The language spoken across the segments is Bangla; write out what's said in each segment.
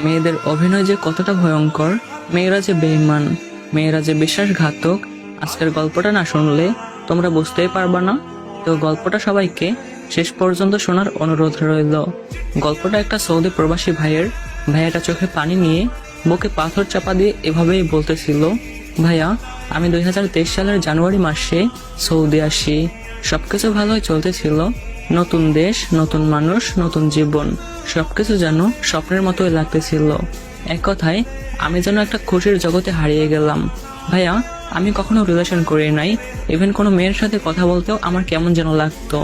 মেয়েদের অভিনয় যে কতটা ভয়ঙ্কর, মেয়েরা যে বেঈমান, মেয়েরা যে বিশ্বাসঘাতক, আজকের গল্পটা না শুনলে তোমরা বুঝতেই পারবা না। তো গল্পটা সবাইকে শেষ পর্যন্ত শোনার অনুরোধ রইল। গল্পটা একটা সৌদি প্রবাসী ভাইয়ের। ভাইয়াটা চোখে পানি নিয়ে বুকে পাথর চাপা দিয়ে এভাবেই বলতেছিল, ভাইয়া আমি 2023 সালের জানুয়ারি মাসে সৌদি আসি। সবকিছু ভালোই চলতেছিল, নতুন দেশ, নতুন মানুষ, নতুন জীবন, সবকিছু যেন স্বপ্নের মতোই লাগতেছিল। এক কথায় আমি যেন একটা খুশির জগতে হারিয়ে গেলাম। ভাইয়া আমি কখনো রিলেশন করি নাই, ইভেন কোনো মেয়ের সাথে কথা বলতেও আমার কেমন যেন লাগতো,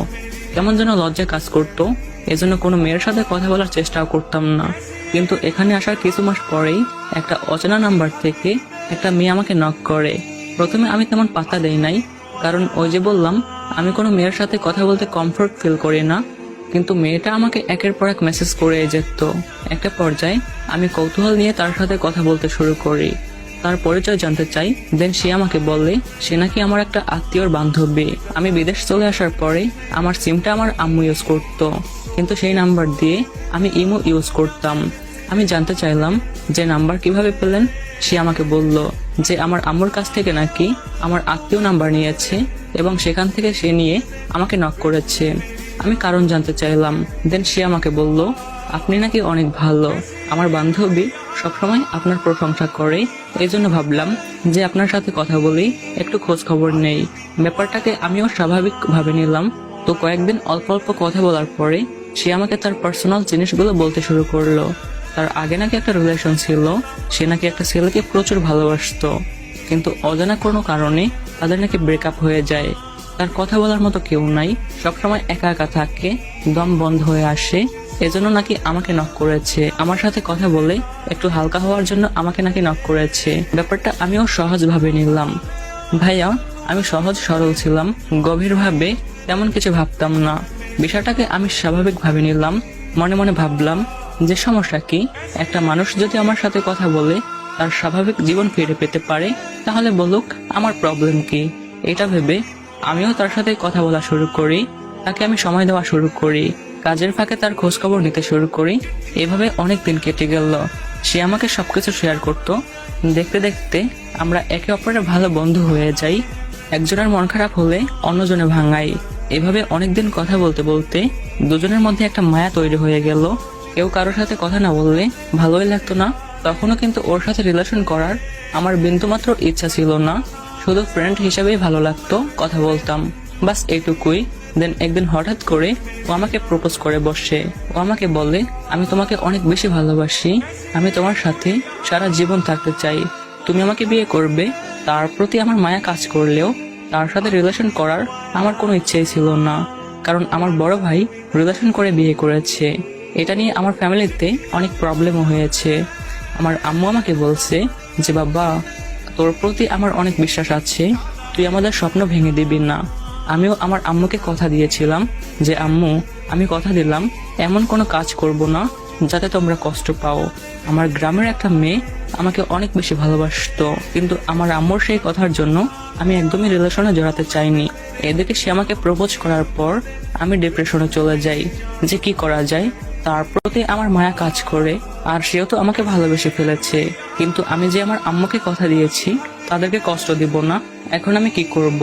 কেমন যেন লজ্জা কাজ করতো। এজন্য কোনো মেয়ের সাথে কথা বলার চেষ্টাও করতাম না। কিন্তু এখানে আসার কিছু মাস পরেই একটা অচেনা নাম্বার থেকে একটা মেয়ে আমাকে নক করে। প্রথমে আমি তেমন পাত্তা দেই নাই, কারণ ওই যে বললাম আমি কোনো মেয়ের সাথে কথা বলতে কমফোর্ট ফিল করি না। কিন্তু মেয়েটা আমাকে একের পর এক মেসেজ করে যেত। একটা পর্যায়ে আমি কৌতূহল নিয়ে তার সাথে কথা বলতে শুরু করি, তার পরিচয় জানতে চাই। দেন সে আমাকে বলে সে নাকি আমার একটা আত্মীয়র বান্ধবী। আমি বিদেশ চলে আসার পরে আমার সিমটা আমার আম্মু ইউজ করতো, কিন্তু সেই নাম্বার দিয়ে আমি ইমো ইউজ করতাম। আমি জানতে চাইলাম যে নাম্বার কিভাবে পেলেন। সে আমাকে বলল যে আমার আম্মুর কাছ থেকে নাকি আমার আত্মীয় নাম্বার নিয়েছে এবং সেখান থেকে সে নিয়ে আমাকে নক করেছে। আমি কারণ জানতে চাইলাম। দেন সে আমাকে বলল, আপনি নাকি অনেক ভালো, আমার বান্ধবী সবসময় আপনার প্রশংসা করে, এই জন্য ভাবলাম যে আপনার সাথে কথা বলি, একটু খোঁজ খবর নেই। ব্যাপারটাকে আমিও স্বাভাবিক ভাবে নিলাম। তো কয়েকদিন অল্প অল্প কথা বলার পরে সে আমাকে তার পার্সোনাল জিনিসগুলো বলতে শুরু করলো। তার আগে নাকি একটা রিলেশন ছিল, সে নাকি একটা ছেলেকে প্রচুর ভালোবাসতো, কিন্তু অজানা কোনো কারণে তাদের নাকি ব্রেকআপ হয়ে যায়। তার কথা বলার মতো কেউ নাই, সবসময় একা একা থাকে, দম বন্ধ হয়ে আসে। এজন্য নাকি আমাকে নক করেছে, আমার সাথে কথা বলে একটু হালকা হওয়ার জন্য আমাকে নাকি নক করেছে। ব্যাপারটা আমিও সহজ ভাবে নিলাম। ভাইয়া আমি সহজ সরল ছিলাম, গভীরভাবে তেমন কিছু ভাবতাম না। বিষয়টাকে আমি স্বাভাবিক ভাবে নিলাম। মনে মনে ভাবলাম যে সমস্যা কি, একটা মানুষ যদি আমার সাথে কথা বলে তার স্বাভাবিক জীবন ফিরে পেতে পারে, তাহলে বলুক, আমার প্রবলেম কি। এটা ভেবে আমিও তার সাথে কথা বলা শুরু করি, তাকে আমি সময় দেওয়া শুরু করি, কাজের ফাঁকে তার খোঁজ খবর নিতে শুরু করি। এভাবে অনেক দিন কেটে গেল। সে আমাকে সবকিছু শেয়ার করত। দেখতে দেখতে আমরা একে অপরের ভালো বন্ধু হয়ে যাই। একজনের মন খারাপ হলে অন্যজনে ভাঙাই। এভাবে অনেকদিন কথা বলতে বলতে দুজনের মধ্যে একটা মায়া তৈরি হয়ে গেল। কেউ কারোর সাথে কথা না বললে ভালোই লাগতো না। তখনও কিন্তু ওর সাথে রিলেশন করার আমার বিন্দুমাত্র ইচ্ছা ছিল না, শুধু ফ্রেন্ড হিসেবেই ভালো লাগতো, কথা বলতাম, বাস এইটুকুই। দেন একদিন হঠাৎ করে ও আমাকে প্রপোজ করে বসে। ও আমাকে বলে, আমি তোমাকে অনেক বেশি ভালোবাসি, আমি তোমার সাথে সারা জীবন থাকতে চাই, তুমি আমাকে বিয়ে করবে। তার প্রতি আমার মায়া কাজ করলেও তার সাথে রিলেশন করার আমার কোনো ইচ্ছেই ছিল না, কারণ আমার বড় ভাই রিলেশন করে বিয়ে করেছে। এটা নিয়ে আমার ফ্যামিলিতে অনেক প্রবলেমও হয়েছে। আমার আম্মু আমাকে বলছে যে বাবা, তোর প্রতি আমার অনেক বিশ্বাস আছে, তুই আমাদের স্বপ্ন ভেঙে দিবি না। আমিও আমার আম্মুকে কথা দিয়েছিলাম যে আম্মু, আমি কথা দিলাম এমন কোনো কাজ করব না যাতে তোমরা কষ্ট পাও। আমার গ্রামের একটা মেয়ে আমাকে অনেক বেশি ভালোবাসতো, কিন্তু আমার আম্মুর সেই কথার জন্য আমি একদমই রিলেশনে জড়াতে চাইনি। এদিকে সে আমাকে প্রপোজ করার পর আমি ডিপ্রেশনে চলে যাই যে কি করা যায়। তার প্রতি আমার মায়া কাজ করে, আর সেও তো আমাকে ভালোবেসে ফেলেছে, কিন্তু আমি যে আমার আম্মুকে কথা দিয়েছি তাদেরকে কষ্ট দিব না, এখন আমি কি করব?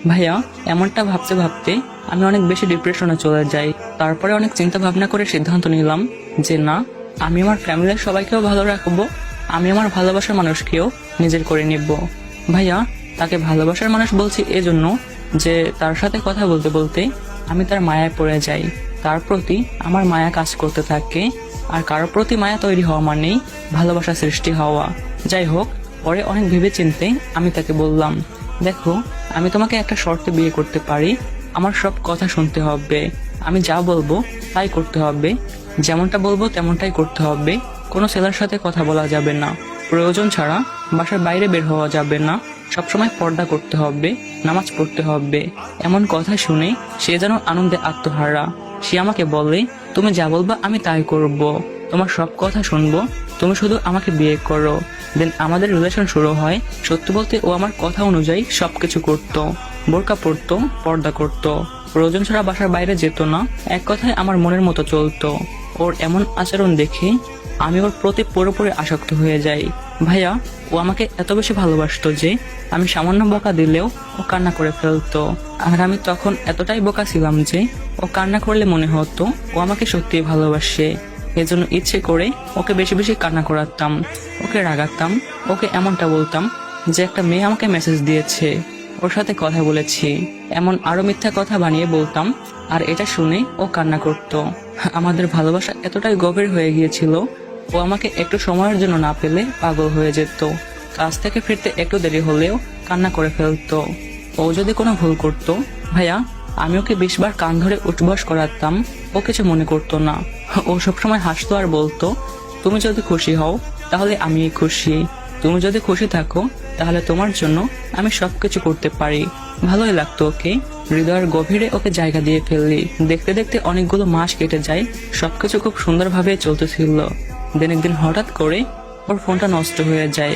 ভাইয়া এমনটা ভাবতে ভাবতে আমি অনেক বেশি ডিপ্রেশনে চলে যাই। তারপরে অনেক চিন্তা ভাবনা করে সিদ্ধান্ত নিলাম যে না, আমি আমার ফ্যামিলির সবাইকেও ভালো রাখবো, আমি আমার ভালোবাসার মানুষকেও নিজের করে নিব। ভাইয়া তাকে ভালোবাসার মানুষ বলছি এজন্য যে তার সাথে কথা বলতে বলতে আমি তার মায়ায় পড়ে যাই, তার প্রতি আমার মায়া কাজ করতে থাকে। আর কারোর প্রতি মায়া তৈরি হওয়া মানেই ভালোবাসা সৃষ্টি হওয়া। যাই হোক, পরে অনেক ভেবে চিন্তে আমি তাকে বললাম, দেখো আমি তোমাকে একটা শর্তে বিয়ে করতে পারি, আমার সব কথা শুনতে হবে, আমি যা বলবো তাই করতে হবে, যেমনটা বলবো তেমনটাই করতে হবে, কোনো ছেলের সাথে কথা বলা যাবে না, প্রয়োজন ছাড়া বাসার বাইরে বের হওয়া যাবে না, সবসময় পর্দা করতে হবে, নামাজ পড়তে হবে। এমন কথা শুনে সে যেন আনন্দে আত্মহারা। সে আমাকে বলে, তুমি যা বলবা আমি তাই করব, তোমার সব কথা শুনবো, তুমি শুধু আমাকে বিয়ে করো। দেন আমাদের রিলেশন শুরু হয়। সত্যি বলতে ও আমার কথা অনুযায়ী সবকিছু করতো, বোরকা পরতো, পর্দা করতো, প্রয়োজন ছাড়া বাসার বাইরে যেত না, এক কথায় আমার মনের মতো চলতো। ওর এমন আচরণ দেখে আমি ওর প্রতি পুরোপুরি আসক্ত হয়ে যাই। ভাইয়া, ও আমাকে এত বেশি ভালোবাসতো যে আমি সামান্য বকা দিলেও ও কান্না করে ফেলতো। আর আমি তখন এতটাই বোকা ছিলাম যে ও কান্না করলে মনে হতো ও আমাকে সত্যিই ভালোবাসে। এজন্য ইচ্ছে করে ওকে বেশি বেশি কান্না করাতাম, ওকে রাগাতাম, ওকে এমনটা বলতাম যে একটা মেয়ে আমাকে মেসেজ দিয়েছে, ওর সাথে কথা বলেছি, এমন আরো মিথ্যা কথা বানিয়ে বলতাম। আর এটা শুনে ও কান্না করতো। আমাদের ভালোবাসা এতটাই গভীর হয়ে গিয়েছিল, ও আমাকে একটু সময়ের জন্য না পেলে পাগল হয়ে যেত। কাজ থেকে ফিরতে একটু দেরি হলেও কান্না করে ফেলতো। ও যদি কোনো ভুল করতো ভাইয়া, আমি ওকে 20 বার কান ধরে উঠবস করাতাম, ও কিছু মনে করতো না। ও সবসময় হাসতো আর বলতো, তুমি যদি খুশি হও তাহলে আমি খুশি, তুমি যদি খুশি থাকো তাহলে তোমার জন্য আমি সবকিছু করতে পারি। ভালোই লাগতো ওকে, হৃদয়ের গভীরে ওকে জায়গা দিয়ে ফেললি। দেখতে দেখতে অনেকগুলো মাস কেটে যায়, সবকিছু খুব সুন্দরভাবে চলতেছিল। দিন একদিন হঠাৎ করে ওর ফোনটা নষ্ট হয়ে যায়।